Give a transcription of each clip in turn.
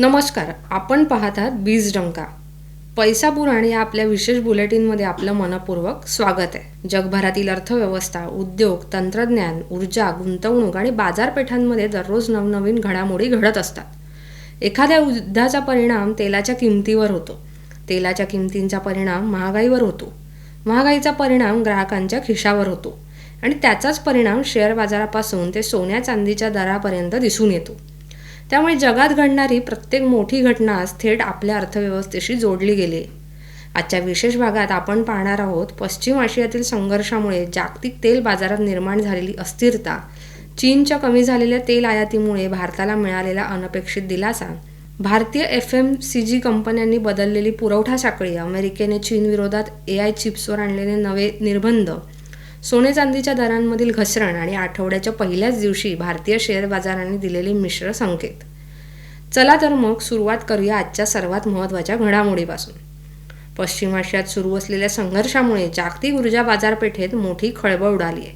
नमस्कार. आपण पाहत आहात बीज डंका. पैसा पुराण या आपल्या विशेष बुलेटिनमध्ये आपलं मनपूर्वक स्वागत आहे. जगभरातील अर्थव्यवस्था, उद्योग, तंत्रज्ञान, ऊर्जा, गुंतवणूक आणि बाजारपेठांमध्ये दररोज नवनवीन घडामोडी घडत असतात. एखाद्या युद्धाचा परिणाम तेलाच्या किमतीवर होतो. तेलाच्या किमतींचा परिणाम महागाईवर होतो. महागाईचा परिणाम ग्राहकांच्या खिशावर होतो आणि त्याचाच परिणाम शेअर बाजारापासून ते सोन्या चांदीच्या दरापर्यंत दिसून येतो. त्यामुळे जगात घडणारी प्रत्येक मोठी घटना थेट आपल्या अर्थव्यवस्थेशी जोडली गेली. आजच्या विशेष भागात आपण पाहणार आहोत पश्चिम आशियातील संघर्षामुळे जागतिक तेल बाजारात निर्माण झालेली अस्थिरता, चीनच्या कमी झालेल्या तेल आयातीमुळे भारताला मिळालेला अनपेक्षित दिलासा, भारतीय FMCG कंपन्यांनी बदललेली पुरवठा साखळी, अमेरिकेने चीन विरोधात AI चिप्सवर आणलेले नवे निर्बंध, सोने चांदीच्या दरांमधील घसरण आणि आठवड्याच्या पहिल्याच दिवशी भारतीय शेअर बाजारांनी दिलेले मिश्र संकेत. चला तर मग सुरुवात करूया आजच्या सर्वात महत्त्वाच्या घडामोडीपासून. पश्चिम आशियात सुरू असलेल्या संघर्षामुळे जागतिक ऊर्जा बाजारपेठेत मोठी खळबळ उडाली आहे.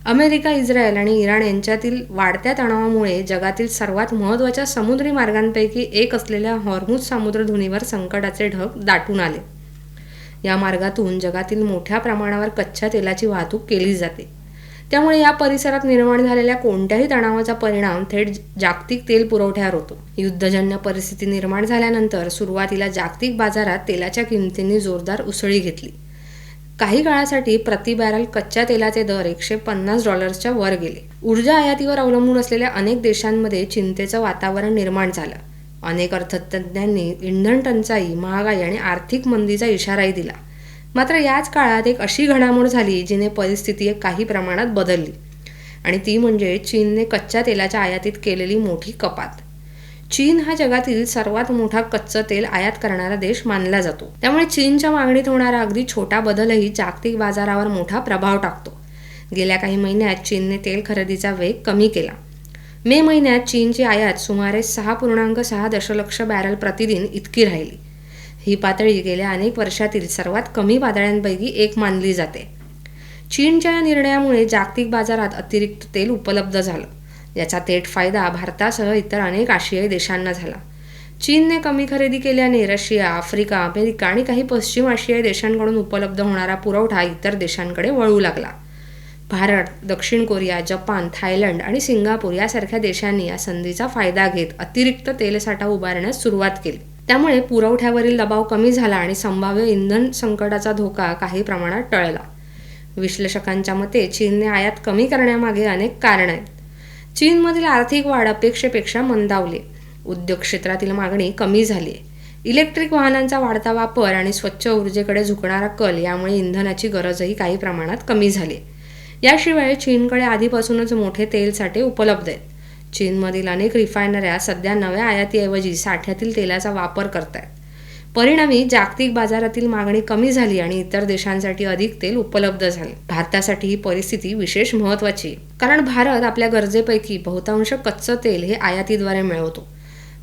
अमेरिका, इस्रायल आणि इराण यांच्यातील वाढत्या तणावामुळे जगातील सर्वात महत्त्वाच्या समुद्री मार्गांपैकी एक असलेल्या हॉर्मुझ सामुद्रधुनीवर संकटाचे ढग दाटून आले. या मार्गातून जगातील मोठ्या प्रमाणावर कच्च्या तेलाची वाहतूक केली जाते. त्यामुळे या परिसरात निर्माण झालेल्या कोणत्याही तणावाचा परिणाम थेट जागतिक तेल पुरवठ्यावर होतो. युद्धजन्य परिस्थिती निर्माण झाल्यानंतर सुरुवातीला जागतिक बाजारात तेलाच्या किमतींनी जोरदार उसळी घेतली. काही काळासाठी प्रति बॅरल कच्च्या तेलाचे दर $150 वर गेले. ऊर्जा आयातीवर अवलंबून असलेल्या अनेक देशांमध्ये चिंतेचं वातावरण निर्माण झालं. अनेक अर्थतज्ज्ञांनी इंधन टंचाई, महागाई आणि आर्थिक मंदीचा इशाराही दिला. मात्र याच काळात एक अशी घडामोड झाली जिने परिस्थिती काही प्रमाणात बदलली आणि ती म्हणजे चीनने कच्च्या तेलाच्या आयातीत केलेली मोठी कपात. चीन हा जगातील सर्वात मोठा कच्चं तेल आयात करणारा देश मानला जातो. त्यामुळे चीनच्या मागणीत होणारा अगदी छोटा बदलही जागतिक बाजारावर मोठा प्रभाव टाकतो. गेल्या काही महिन्यात चीनने तेल खरेदीचा वेग कमी केला. मे महिन्यात चीनची आयात सुमारे 6.6 दशलक्ष बॅरल प्रतिदिन इतकी राहिली. ही पातळी गेल्या अनेक वर्षातील सर्वात कमी पातळ्यांपैकी एक मानली जाते. चीनच्या या निर्णयामुळे जागतिक बाजारात अतिरिक्त तेल उपलब्ध झालं. याचा थेट फायदा भारतासह इतर अनेक आशियाई देशांना झाला. चीनने कमी खरेदी केल्याने रशिया, आफ्रिका, अमेरिका आणि काही पश्चिम आशियाई देशांकडून उपलब्ध होणारा पुरवठा इतर देशांकडे वळू लागला. भारत, दक्षिण कोरिया, जपान, थायलंड आणि सिंगापूर यासारख्या देशांनी या संधीचा फायदा घेत अतिरिक्त तेलसाठा उभारण्यास सुरुवात केली. त्यामुळे पुरवठ्यावरील दबाव कमी झाला आणि संभाव्य इंधन संकटाचा धोका काही प्रमाणात टळला. विश्लेषकांच्या मते चीनने आयात कमी करण्यामागे अनेक कारणं आहेत. चीनमधील आर्थिक वाढ अपेक्षेपेक्षा मंदावली. उद्योग क्षेत्रातील मागणी कमी झाली. इलेक्ट्रिक वाहनांचा वाढता वापर आणि स्वच्छ ऊर्जेकडे झुकणारा कल यामुळे इंधनाची गरजही काही प्रमाणात कमी झाली. याशिवाय चीनकडे आधीपासूनच मोठे तेल साठे उपलब्ध आहेत. चीनमधील अनेक रिफायनऱ्या सध्या नव्या आयातीऐवजी साठ्यातील तेलाचा वापर करत आहेत. परिणामी जागतिक बाजारातील मागणी कमी झाली आणि इतर देशांसाठी अधिक तेल उपलब्ध झाले. भारतासाठी ही परिस्थिती विशेष महत्त्वाची, कारण भारत आपल्या गरजेपैकी बहुतांश कच्चं तेल हे आयातीद्वारे मिळवतो.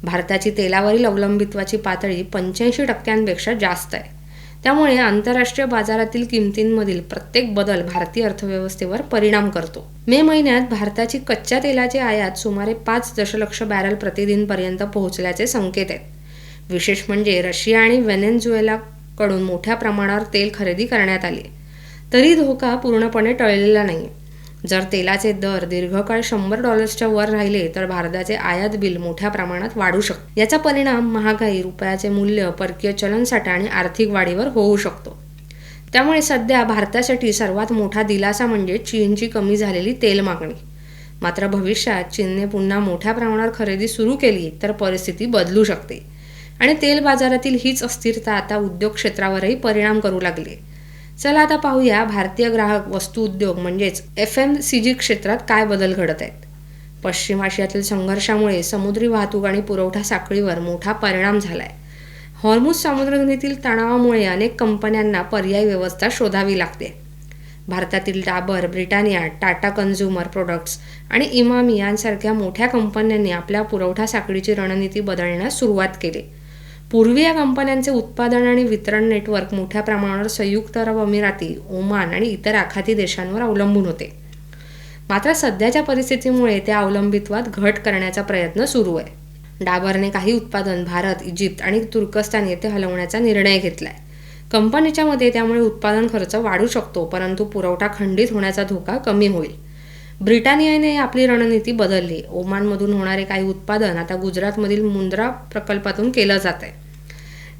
भारताची तेलावरील अवलंबित्वाची पातळी 85% जास्त आहे. त्यामुळे आंतरराष्ट्रीय बाजारातील किमतींमधील प्रत्येक बदल भारतीय अर्थव्यवस्थेवर परिणाम करतो. मे महिन्यात भारताची कच्च्या तेलाची आयात सुमारे 5 दशलक्ष बॅरल प्रतिदिनपर्यंत पोहोचल्याचे संकेत आहेत. विशेष म्हणजे रशिया आणि व्हेनेझुएलाकडून मोठ्या प्रमाणावर तेल खरेदी करण्यात आली. तरी धोका पूर्णपणे टळलेला नाही. जर तेलाचे दर दीर्घकाळ $100 वर राहिले तर भारताचे आयात बिल मोठ्या प्रमाणात वाढू शकते. याचा परिणाम महागाई, रुपयाचे मूल्य, परकीय चलनसाठा आणि आर्थिक वाढीवर होऊ शकतो. त्यामुळे सध्या भारतासाठी सर्वात मोठा दिलासा म्हणजे चीनची कमी झालेली तेल मागणी. मात्र भविष्यात चीनने पुन्हा मोठ्या प्रमाणावर खरेदी सुरू केली तर परिस्थिती बदलू शकते आणि तेल बाजारातील हीच अस्थिरता आता उद्योग क्षेत्रावरही परिणाम करू लागली. चला आता पाहूया भारतीय ग्राहक वस्तू उद्योग म्हणजेच FMCG क्षेत्रात काय बदल घडत आहेत. पश्चिम आशियातील संघर्षामुळे समुद्री वाहतूक आणि पुरवठा साखळीवर मोठा परिणाम झालाय. हॉर्मुझ सामुद्रधुनीतील तणावामुळे अनेक कंपन्यांना पर्यायी व्यवस्था शोधावी लागते. भारतातील Dabur, Britannia, Tata consumer products आणि इमामी यांसारख्या मोठ्या कंपन्यांनी आपल्या पुरवठा साखळीची रणनीती बदलण्यास सुरुवात केली. पूर्वी या कंपन्यांचे उत्पादन आणि वितरण नेटवर्क मोठ्या प्रमाणावर संयुक्त अरब अमिराती, ओमान आणि इतर आखाती देशांवर अवलंबून होते. मात्र सध्याच्या परिस्थितीमुळे त्या अवलंबित्वात घट करण्याचा प्रयत्न सुरू आहे. डाबरने काही उत्पादन भारत, इजिप्त आणि तुर्कस्तान येथे हलवण्याचा निर्णय घेतलाय. कंपनीच्या मते त्यामुळे उत्पादन खर्च वाढू शकतो, परंतु पुरवठा खंडित होण्याचा धोका कमी होईल. ब्रिटानियाने आपली रणनीती बदलली. ओमानमधून होणारे काही उत्पादन आता गुजरातमधील मुंद्रा प्रकल्पातून केलं जात आहे.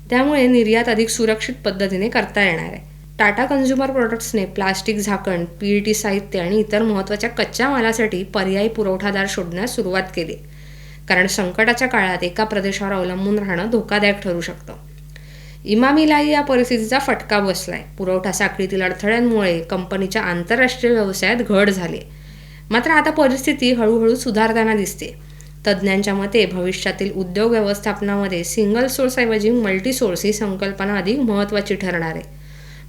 त्यामुळे निर्यात अधिक सुरक्षित पद्धतीने करता येणार आहे. टाटा कन्झ्युमर प्रोडक्ट्सने प्लास्टिक झाकण, पीईटी साहित्य आणि इतर महत्त्वाच्या कच्च्या मालासाठी पर्यायी पुरवठादार शोधण्यास सुरुवात केली, कारण संकटाच्या काळात एका प्रदेशावर अवलंबून राहणं धोकादायक ठरू शकतं. इमामीलाही या परिस्थितीचा फटका बसलाय. पुरवठा साखळीतील अडथळ्यांमुळे कंपनीच्या आंतरराष्ट्रीय व्यवसायात घट झाली. मात्र आता परिस्थिती हळूहळू सुधारताना दिसते. तज्ज्ञांच्या मते भविष्यातील उद्योग व्यवस्थापनामध्ये सिंगल सोर्सऐवजी मल्टी सोर्स ही संकल्पना अधिक महत्त्वाची ठरणार आहे.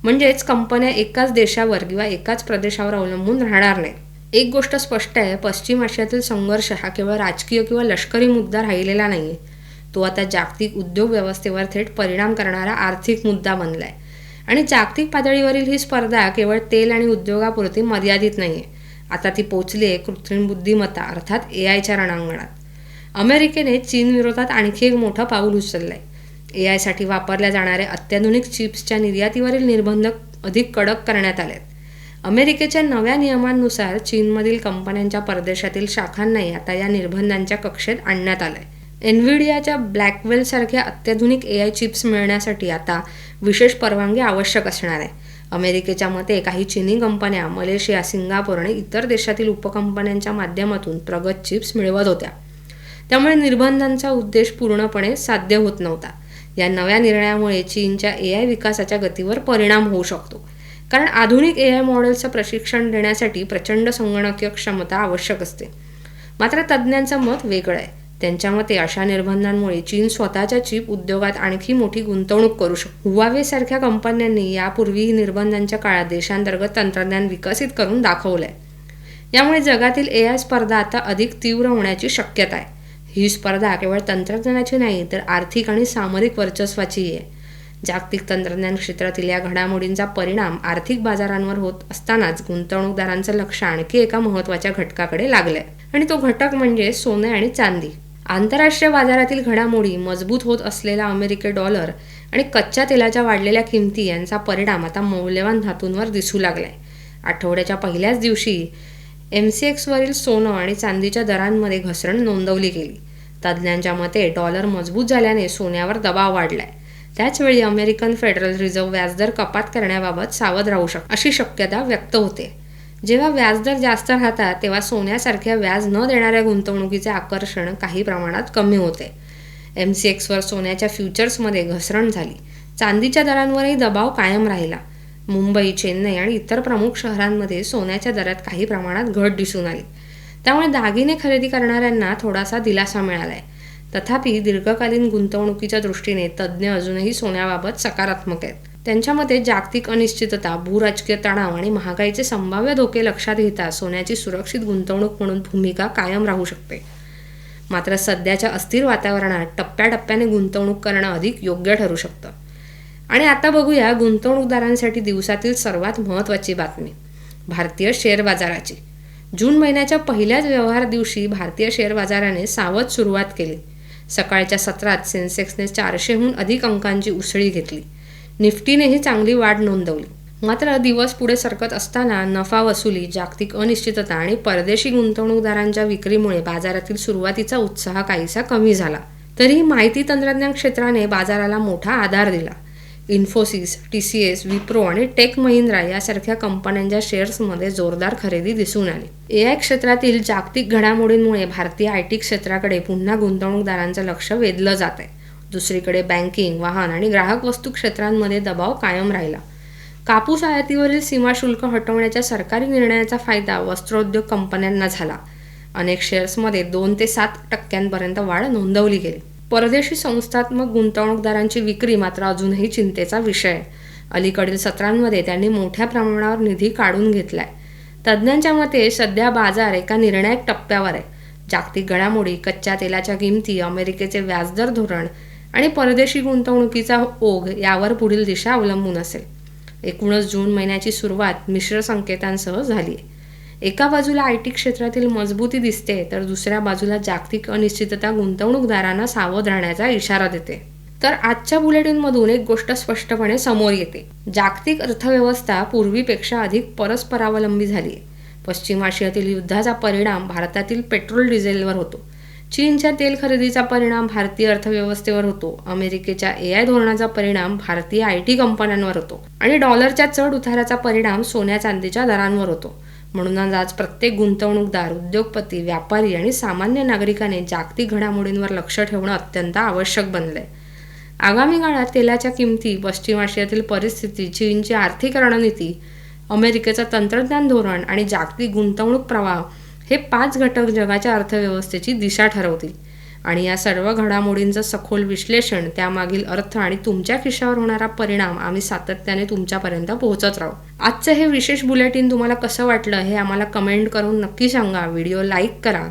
म्हणजेच कंपन्या एकाच देशावर किंवा एकाच प्रदेशावर अवलंबून राहणार नाही. एक गोष्ट स्पष्ट आहे, पश्चिम आशियातील संघर्ष हा केवळ राजकीय किंवा लष्करी मुद्दा राहिलेला नाही. तो आता जागतिक उद्योग व्यवस्थेवर थेट परिणाम करणारा आर्थिक मुद्दा बनलाय. आणि जागतिक पातळीवरील ही स्पर्धा केवळ तेल आणि उद्योगापुरती मर्यादित नाहीये. आता ती पोचली आहे कृत्रिम बुद्धिमत्ता अर्थात AIच्या रणांगणात. अमेरिकेने चीन विरोधात आणखी एक मोठं पाऊल उचललंय. AIसाठी वापरल्या जाणाऱ्या अत्याधुनिक चिप्सच्या निर्यातीवरील निर्बंध अधिक कडक करण्यात आलेत. अमेरिकेच्या नव्या नियमांनुसार चीनमधील कंपन्यांच्या परदेशातील शाखांनाही आता या निर्बंधांच्या कक्षेत आणण्यात आलंय. एनव्हिडियाच्या ब्लॅकवेल सारख्या अत्याधुनिक AI चिप्स मिळण्यासाठी आता विशेष परवानगी आवश्यक असणार आहे. अमेरिकेच्या मते काही चीनी कंपन्या मलेशिया, सिंगापूर आणि इतर देशातील उपकंपन्यांच्या माध्यमातून प्रगत चिप्स मिळवत होत्या. त्यामुळे निर्बंधांचा उद्देश पूर्णपणे साध्य होत नव्हता. या नव्या निर्णयामुळे चीनच्या AI विकासाच्या गतीवर परिणाम होऊ शकतो, कारण आधुनिक AI मॉडेल्सचं प्रशिक्षण देण्यासाठी प्रचंड संगणकीय क्षमता आवश्यक असते. मात्र तज्ज्ञांचं मत वेगळं आहे. त्यांच्या मते अशा निर्बंधांमुळे चीन स्वतःच्या चिप उद्योगात आणखी मोठी गुंतवणूक करू शकतो. हुआवे सारख्या कंपन्यांनी यापूर्वीही निर्बंधांच्या काळात देशांतर्गत तंत्रज्ञान विकसित करून दाखवलंय. यामुळे जगातील AI स्पर्धा आता अधिक तीव्र होण्याची शक्यता आहे. ही स्पर्धा केवळ तंत्रज्ञानाची नाही, तर आर्थिक आणि सामरिक वर्चस्वाचीही आहे. जागतिक तंत्रज्ञान क्षेत्रातील या घडामोडींचा परिणाम आर्थिक बाजारांवर होत असतानाच गुंतवणूकदारांचं लक्ष आणखी एका महत्त्वाच्या घटकाकडे लागलंय, आणि तो घटक म्हणजे सोने आणि चांदी. आंतरराष्ट्रीय बाजारातील घडामोडी, मजबूत होत असलेला अमेरिकी डॉलर आणि कच्च्या तेलाच्या वाढलेल्या किमती यांचा परिणाम आता मौल्यवान धातूंवर दिसू लागलाय. आठवड्याच्या पहिल्याच दिवशी MCXवरील सोनं आणि चांदीच्या दरांमध्ये घसरण नोंदवली गेली. तज्ज्ञांच्या मते डॉलर मजबूत झाल्याने सोन्यावर दबाव वाढलाय. त्याचवेळी अमेरिकन फेडरल रिझर्व्ह व्याजदर कपात करण्याबाबत सावध राहू शकते अशी शक्यता व्यक्त होते. जेव्हा व्याजदर जास्त राहतात तेव्हा सोन्यासारख्या व्याज न देणाऱ्या गुंतवणुकीचे आकर्षण काही प्रमाणात कमी होते. MCXवर सोन्याच्या फ्युचर्समध्ये घसरण झाली. चांदीच्या दरांवरही दबाव कायम राहिला. मुंबई, चेन्नई आणि इतर प्रमुख शहरांमध्ये सोन्याच्या दरात काही प्रमाणात घट दिसून आली. त्यामुळे दागिने खरेदी करणाऱ्यांना थोडासा दिलासा मिळालाय. तथापि दीर्घकालीन गुंतवणुकीच्या दृष्टीने तज्ज्ञ अजूनही सोन्याबाबत सकारात्मक आहेत. त्यांच्या मते जागतिक अनिश्चितता, भूराजकीय तणाव आणि महागाईचे संभाव्य धोके लक्षात घेता सोन्याची सुरक्षित गुंतवणूक म्हणून भूमिका कायम राहू शकते. मात्र सध्याच्या अस्थिर वातावरणात टप्प्याटप्प्याने गुंतवणूक करणं अधिक योग्य ठरू शकतं. आणि आता बघूया गुंतवणूकदारांसाठी दिवसातील सर्वात महत्त्वाची बातमी, भारतीय शेअर बाजाराची. जून महिन्याच्या पहिल्याच व्यवहार दिवशी भारतीय शेअर बाजाराने सावध सुरुवात केली. सकाळच्या सत्रात सेन्सेक्सने 400हून अधिक अंकांची उसळी घेतली. निफ्टीनेही चांगली वाढ नोंदवली. मात्र दिवस पुढे सरकत असताना नफा वसुली, जागतिक अनिश्चितता आणि परदेशी गुंतवणूकदारांच्या विक्रीमुळे बाजारातील सुरुवातीचा उत्साह काहीसा कमी झाला. तरीही माहिती तंत्रज्ञान क्षेत्राने बाजाराला मोठा आधार दिला. इन्फोसिस, TCS, विप्रो आणि टेक महिंद्रा यासारख्या कंपन्यांच्या शेअर्समध्ये जोरदार खरेदी दिसून आली. AI क्षेत्रातील जागतिक घडामोडींमुळे भारतीय IT क्षेत्राकडे पुन्हा गुंतवणूकदारांचं लक्ष वेधलं जात आहे. दुसरीकडे बँकिंग, वाहन आणि ग्राहक वस्तू क्षेत्रांमध्ये दबाव कायम राहिला. कापूस आयातीवरील सीमाशुल्क हटवण्याच्या सरकारी निर्णयाचा फायदा वस्त्रोद्योग कंपन्यांना झाला. अनेक शेअर्समध्ये 2 ते 7% वाढ नोंदवली गेली. परदेशी संस्थात्मक गुंतवणूकदारांची विक्री मात्र अजूनही चिंतेचा विषय आहे. अलीकडील सत्रांमध्ये त्यांनी मोठ्या प्रमाणावर निधी काढून घेतलाय. तज्ज्ञांच्या मते सध्या बाजार एका निर्णायक टप्प्यावर आहे. जागतिक घडामोडी, कच्च्या तेलाच्या किमती, अमेरिकेचे व्याजदर धोरण आणि परदेशी गुंतवणुकीचा ओघ यावर पुढील दिशा अवलंबून असेल. एकूणच जून महिन्याची सुरुवात मिश्र संकेतांसह झाली आहे. एका बाजूला IT क्षेत्रातील मजबूती दिसते तर दुसऱ्या बाजूला जागतिक अनिश्चितता गुंतवणूकदारांना सावध राहण्याचा इशारा देते. तर आजच्या बुलेटिनमधून एक गोष्ट स्पष्टपणे समोर येते. जागतिक अर्थव्यवस्था पूर्वीपेक्षा अधिक परस्परावलंबी झाली. पश्चिम आशियातील युद्धाचा परिणाम भारतातील पेट्रोल डिझेलवर होतो. चीनच्या तेल खरेदीचा परिणाम भारतीय अर्थव्यवस्थेवर होतो. अमेरिकेच्या AI धोरणाचा परिणाम भारतीय IT कंपन्यांवर होतो आणि डॉलरच्या चढ उताराचा परिणाम सोन्या चांदीच्या दरांवर होतो. म्हणूनच आज प्रत्येक गुंतवणूकदार, उद्योगपती, व्यापारी आणि सामान्य नागरिकाने जागतिक घडामोडींवर लक्ष ठेवणं अत्यंत आवश्यक बनलंय. आगामी काळात तेलाच्या किमती, पश्चिम आशियातील परिस्थिती, चीनची आर्थिक रणनीती, अमेरिकेचं तंत्रज्ञान धोरण आणि जागतिक गुंतवणूक प्रवाह हे 5 घटक जगाच्या अर्थव्यवस्थेची दिशा ठरवतील. आणि या सर्व घडामोडींचं सखोल विश्लेषण, त्यामागील अर्थ आणि तुमच्या खिशावर होणारा परिणाम आम्ही सातत्याने तुमच्यापर्यंत पोहोचत राहू. आजचं हे विशेष बुलेटिन तुम्हाला कसं वाटलं हे आम्हाला कमेंट करून नक्की सांगा. व्हिडिओ लाईक करा,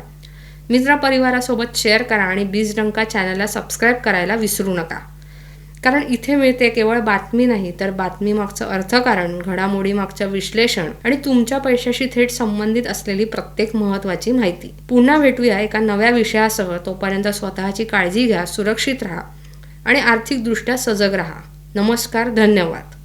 मित्रपरिवारासोबत शेअर करा आणि बीजडंका चॅनलला सबस्क्राईब करायला विसरू नका. कारण इथे मिळते केवळ बातमी नाही तर बातमीमागचं अर्थकारण, घडामोडीमागचं विश्लेषण आणि तुमच्या पैशाशी थेट संबंधित असलेली प्रत्येक महत्त्वाची माहिती. पुन्हा भेटूया एका नव्या विषयासह. तोपर्यंत स्वतःची काळजी घ्या, सुरक्षित राहा आणि आर्थिकदृष्ट्या सजग राहा. नमस्कार, धन्यवाद.